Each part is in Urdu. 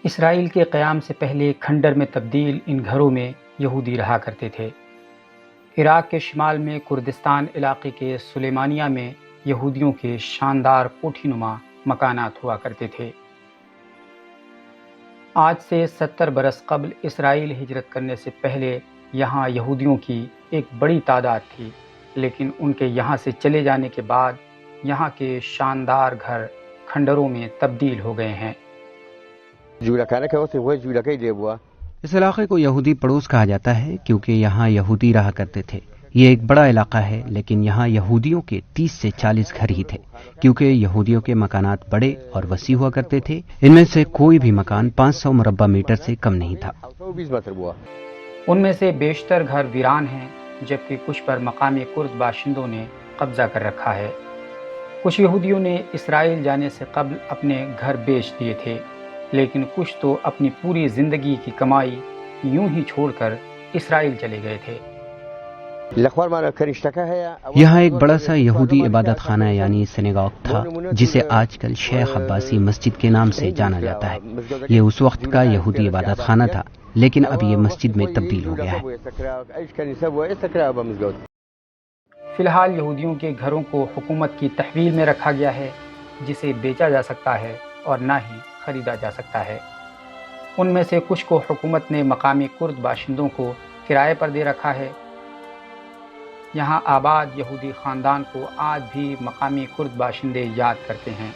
اسرائیل کے قیام سے پہلے کھنڈر میں تبدیل ان گھروں میں یہودی رہا کرتے تھے۔ عراق کے شمال میں کردستان علاقے کے سلیمانیہ میں یہودیوں کے شاندار کوٹھی نما مکانات ہوا کرتے تھے۔ آج سے 70 برس قبل اسرائیل ہجرت کرنے سے پہلے یہاں یہودیوں کی ایک بڑی تعداد تھی، لیکن ان کے یہاں سے چلے جانے کے بعد یہاں کے شاندار گھر کھنڈروں میں تبدیل ہو گئے ہیں۔ اس علاقے کو یہودی پڑوس کہا جاتا ہے کیونکہ یہاں یہودی رہا کرتے تھے۔ یہ ایک بڑا علاقہ ہے، لیکن یہاں یہودیوں کے 30 سے 40 گھر ہی تھے، کیونکہ یہودیوں کے مکانات بڑے اور وسیع ہوا کرتے تھے۔ ان میں سے کوئی بھی مکان 500 مربع میٹر سے کم نہیں تھا۔ ان میں سے بیشتر گھر ویران ہیں، جبکہ کچھ پر مقامی کرد باشندوں نے قبضہ کر رکھا ہے۔ کچھ یہودیوں نے اسرائیل جانے سے قبل اپنے گھر بیچ دیے تھے، لیکن کچھ تو اپنی پوری زندگی کی کمائی یوں ہی چھوڑ کر اسرائیل چلے گئے تھے۔ یہاں ایک بڑا سا یہودی عبادت خانہ یعنی سینگاگ تھا، جسے آج کل شیخ عباسی مسجد کے نام سے جانا جاتا ہے۔ یہ اس وقت کا یہودی عبادت خانہ تھا، لیکن اب یہ مسجد میں تبدیل ہو گیا ہے۔ فی الحال یہودیوں کے گھروں کو حکومت کی تحویل میں رکھا گیا ہے، جسے بیچا جا سکتا ہے اور نہ ہی خریدا جا سکتا ہے۔ ان میں سے کچھ کو حکومت نے مقامی کرد باشندوں کو کرائے پر دے رکھا ہے۔ یہاں آباد یہودی خاندان کو آج بھی مقامی کرد باشندے یاد کرتے ہیں۔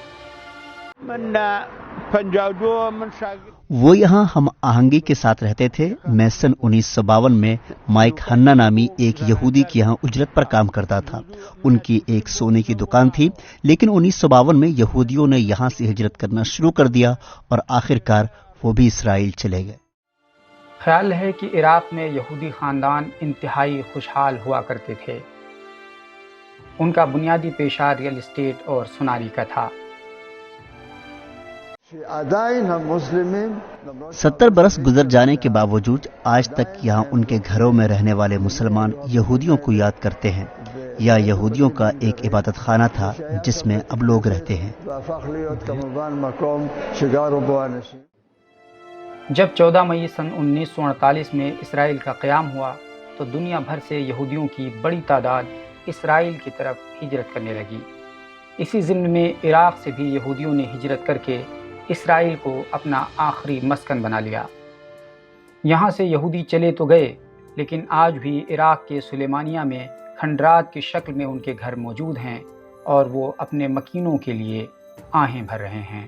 وہ یہاں ہم آہنگی کے ساتھ رہتے تھے۔ میں سن 1952 میں مائک ہنا نامی ایک یہودی کے یہاں اجرت پر کام کرتا تھا۔ ان کی ایک سونے کی دکان تھی، لیکن 1952 میں یہودیوں نے یہاں سے ہجرت کرنا شروع کر دیا اور آخرکار وہ بھی اسرائیل چلے گئے۔ خیال ہے کہ عراق میں یہودی خاندان انتہائی خوشحال ہوا کرتے تھے۔ ان کا بنیادی پیشہ ریل اسٹیٹ اور سوناری کا تھا۔ 70 برس گزر جانے کے باوجود آج تک یہاں ان کے گھروں میں رہنے والے مسلمان یہودیوں کو یاد کرتے ہیں۔ یا یہودیوں کا ایک عبادت خانہ تھا جس میں اب لوگ رہتے ہیں۔ جب 14 مئی سن 1948 میں اسرائیل کا قیام ہوا تو دنیا بھر سے یہودیوں کی بڑی تعداد اسرائیل کی طرف ہجرت کرنے لگی۔ اسی ضمن میں عراق سے بھی یہودیوں نے ہجرت کر کے اسرائیل کو اپنا آخری مسکن بنا لیا۔ یہاں سے یہودی چلے تو گئے، لیکن آج بھی عراق کے سلیمانیہ میں کھنڈرات کی شکل میں ان کے گھر موجود ہیں اور وہ اپنے مکینوں کے لیے آہیں بھر رہے ہیں۔